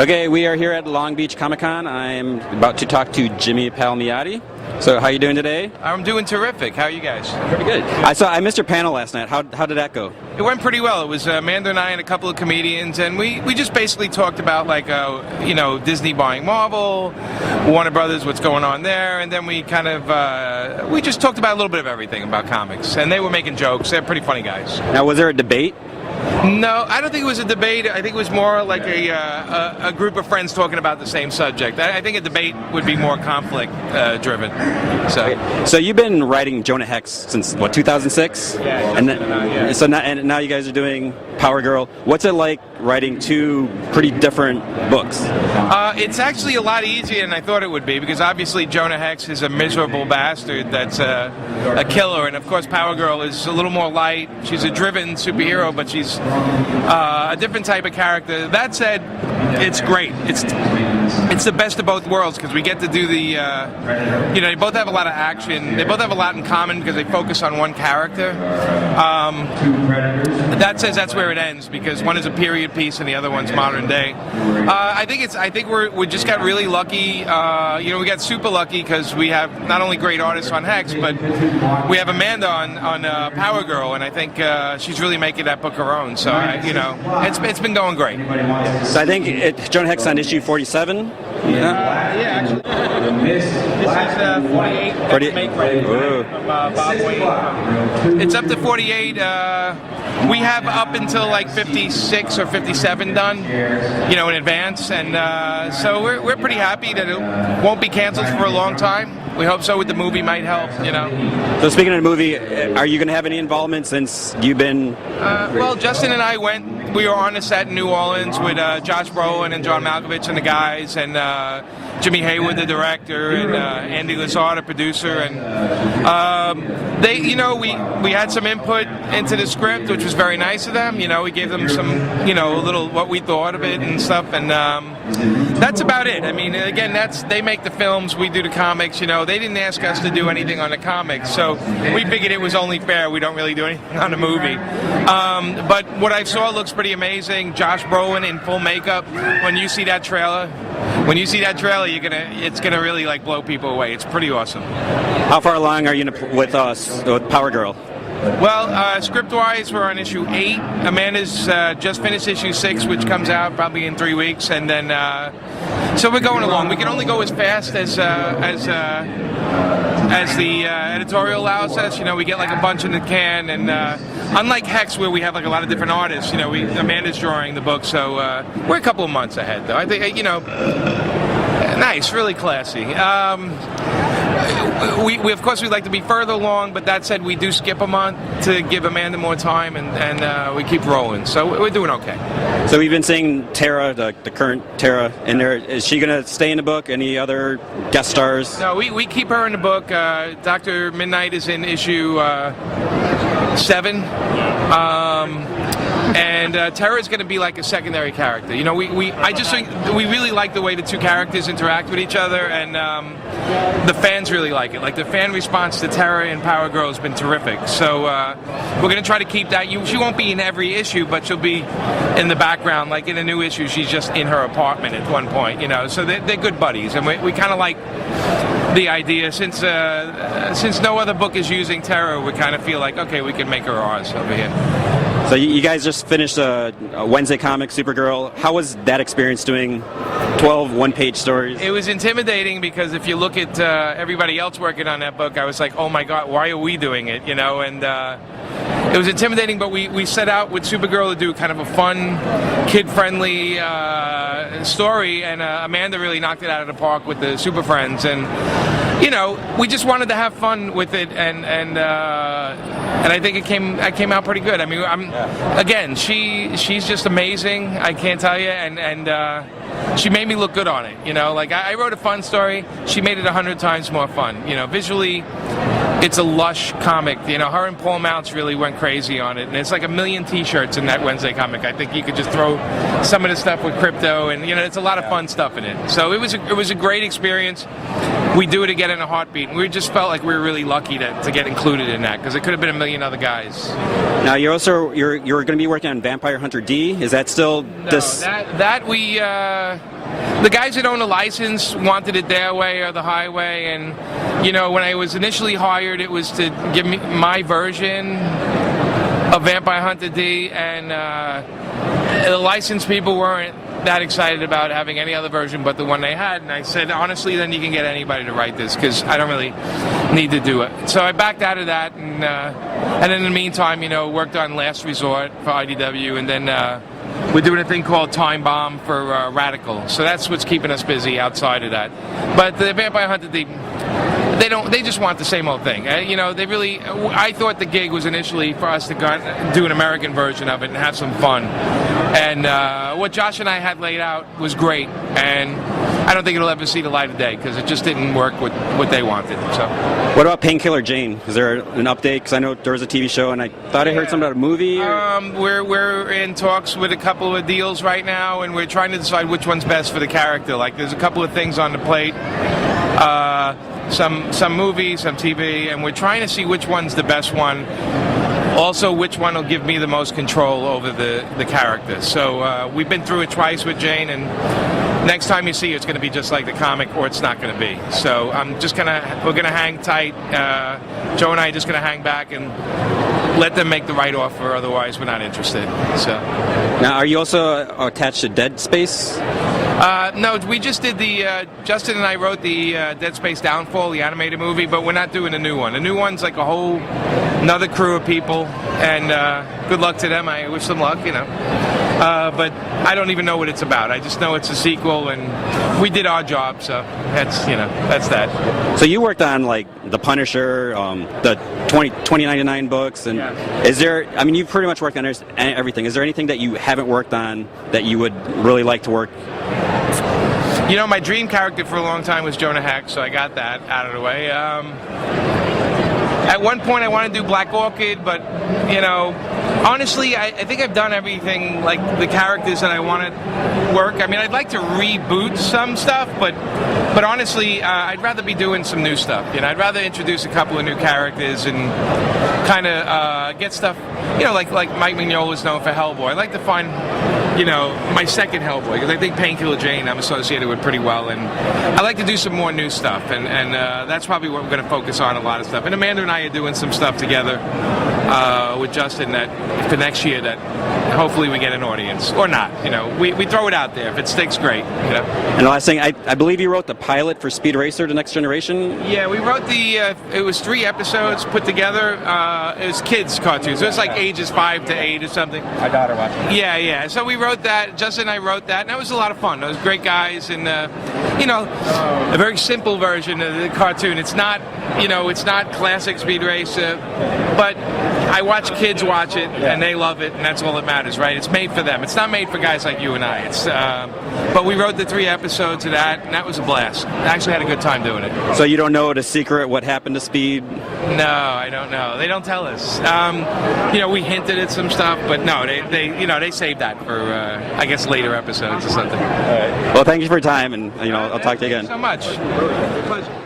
Okay, we are here at Long Beach Comic-Con. I'm about to talk to Jimmy Palmiotti. So, how you doing today? I'm doing terrific. How are you guys? Pretty good. I missed your panel last night. How did that go? It went pretty well. It was Amanda and I and a couple of comedians, and we just basically talked about Disney buying Marvel, Warner Brothers, what's going on there, and then we kind of we just talked about a little bit of everything about comics, and they were making jokes. They're pretty funny guys. Now, was there a debate? No, I don't think it was a debate. I think it was more like a group of friends talking about the same subject. I think a debate would be more conflict driven. So you've been writing Jonah Hex since what, 2006? Yeah. And so now you guys are doing Power Girl. What's it like writing two pretty different books? It's actually a lot easier than I thought it would be, because obviously Jonah Hex is a miserable bastard that's a killer, and of course Power Girl is a little more light. She's a driven superhero, but she's a different type of character. That said, it's great. It's the best of both worlds, because we get to do the they both have a lot of action. They both have a lot in common because they focus on one character. That says that's where it ends, because one is a period piece and the other one's modern day. I think we just got really lucky. We got super lucky because we have not only great artists on Hex, but we have Amanda on Power Girl, and I think she's really making that book her own. So it's been going great. So I think Jonah Hex on issue 47. Actually, this is 48. 48. Bob Wayne. It's up to 48. We have up until like 56 or 57 done, in advance, and so we're pretty happy that it won't be canceled for a long time. We hope so. With the movie, might help, So speaking of the movie, are you going to have any involvement since you've been? Well, Justin and I went. We were on a set in New Orleans with Josh Brolin and John Malkovich and the guys, and Jimmy Hayward, the director, and Andy Lazar, the producer, and we had some input into the script, which was very nice of them. We gave them some, a little what we thought of it and stuff, and that's about it. I mean, again, they make the films, we do the comics. They didn't ask us to do anything on the comics, so we figured it was only fair. We don't really do anything on the movie. But what I saw looks pretty amazing. Josh Brolin in full makeup. When you see that trailer, it's gonna really like blow people away. It's pretty awesome. How far along are you with Power Girl? Well, script-wise, we're on issue 8. Amanda's just finished issue 6, which comes out probably in 3 weeks, and then so we're going along. We can only go as fast as the editorial allows us. We get like a bunch in the can, and unlike Hex, where we have like a lot of different artists, Amanda's drawing the book, so we're a couple of months ahead, though. I think nice, really classy. We of course we'd like to be further along, but that said, we do skip a month to give Amanda more time, and we keep rolling. So we're doing okay. So we've been seeing Tara, the current Tara, in there. Is she going to stay in the book? Any other guest stars? No, we keep her in the book. Dr. Midnight is in issue 7. And Tara is going to be like a secondary character. I just think we really like the way the two characters interact with each other, and the fans really like it. Like, the fan response to Tara and Power Girl has been terrific. So we're going to try to keep that. She won't be in every issue, but she'll be in the background. Like in a new issue, she's just in her apartment at one point. So they're good buddies, and we kind of like the idea. Since no other book is using Tara, we kind of feel like, okay, we can make her ours over here. So you guys just finished a Wednesday comic, Supergirl. How was that experience doing 12 one-page stories? It was intimidating, because if you look at everybody else working on that book, I was like, oh my God, why are we doing it? And it was intimidating, but we set out with Supergirl to do kind of a fun, kid-friendly story, and Amanda really knocked it out of the park with the Super Friends, and we just wanted to have fun with it, and I think it came out pretty good. I mean, again, she's just amazing. I can't tell you, and she made me look good on it. Like I wrote a fun story. She made it 100 times more fun. Visually, it's a lush comic. Her and Paul Mounts really went crazy on it, and it's like 1 million T-shirts in that Wednesday comic. I think you could just throw some of the stuff with crypto, and it's a lot of fun stuff in it. So it was a great experience. we do it again in a heartbeat. And we just felt like we were really lucky to get included in that, because it could have been a million other guys. Now you're going to be working on Vampire Hunter D. Is that still this? That we the guys that own the license wanted it their way or the highway, and when I was initially hired, it was to give me my version of Vampire Hunter D, and the license people weren't that excited about having any other version but the one they had, and I said, honestly, then you can get anybody to write this, because I don't really need to do it. So I backed out of that, and in the meantime, worked on Last Resort for IDW, and then we're doing a thing called Time Bomb for Radical. So that's what's keeping us busy outside of that. But the Vampire Hunter, they just want the same old thing. I thought the gig was initially for us to do an American version of it and have some fun. And what Josh and I had laid out was great, and I don't think it'll ever see the light of day, because it just didn't work with what they wanted. So, what about Painkiller Jane? Is there an update? Because I know there was a TV show, and I thought I heard something about a movie. We're in talks with a couple of deals right now, and we're trying to decide which one's best for the character. Like, there's a couple of things on the plate. Some movies, some TV, and we're trying to see which one's the best one. Also, which one will give me the most control over the character. So we've been through it twice with Jane, and next time you see her, it's going to be just like the comic, or it's not going to be. So we're gonna hang tight. Joe and I are just gonna hang back and let them make the right offer. Otherwise, we're not interested. So now, are you also attached to Dead Space? No, we just did Justin and I wrote the Dead Space Downfall, the animated movie, but we're not doing a new one. A new one's like a whole another crew of people, and good luck to them. I wish them luck, but I don't even know what it's about. I just know it's a sequel, and we did our job, so that's that. So you worked on like The Punisher, the 2099 books, and is there? I mean, you've pretty much worked on everything. Is there anything that you haven't worked on that you would really like to work? My dream character for a long time was Jonah Hex, so I got that out of the way. At one point, I wanted to do Black Orchid, but honestly, I think I've done everything, like the characters that I want to work. I mean, I'd like to reboot some stuff, but honestly, I'd rather be doing some new stuff. I'd rather introduce a couple of new characters and kind of get stuff. Like Mike Mignola is known for Hellboy. I'd like to find my second Hellboy, because I think Painkiller Jane I'm associated with pretty well, and I like to do some more new stuff, and that's probably what we're going to focus on, a lot of stuff. And Amanda and I are doing some stuff together with Justin that for next year that hopefully we get an audience, or not. We throw it out there. If it sticks, great. And the last thing, I believe you wrote the pilot for Speed Racer: The Next Generation. Yeah, we wrote it was 3 episodes put together. It was kids cartoons. So it's like ages 5 to 8 or something. My daughter watched it. Yeah. So we wrote that. Justin and I wrote that, and that was a lot of fun. Those great guys, and a very simple version of the cartoon. It's not, it's not classic Speed Racer, but I watch kids watch it, and they love it, and that's all that matters, right? It's made for them. It's not made for guys like you and I. But we wrote the 3 episodes of that, and that was a blast. I actually had a good time doing it. So you don't know the secret, what happened to Speed? No, I don't know. They don't tell us. We hinted at some stuff, but no, they saved that for I guess later episodes or something. All right. Well, thank you for your time, and I'll talk to you again. Thank you so much. Pleasure.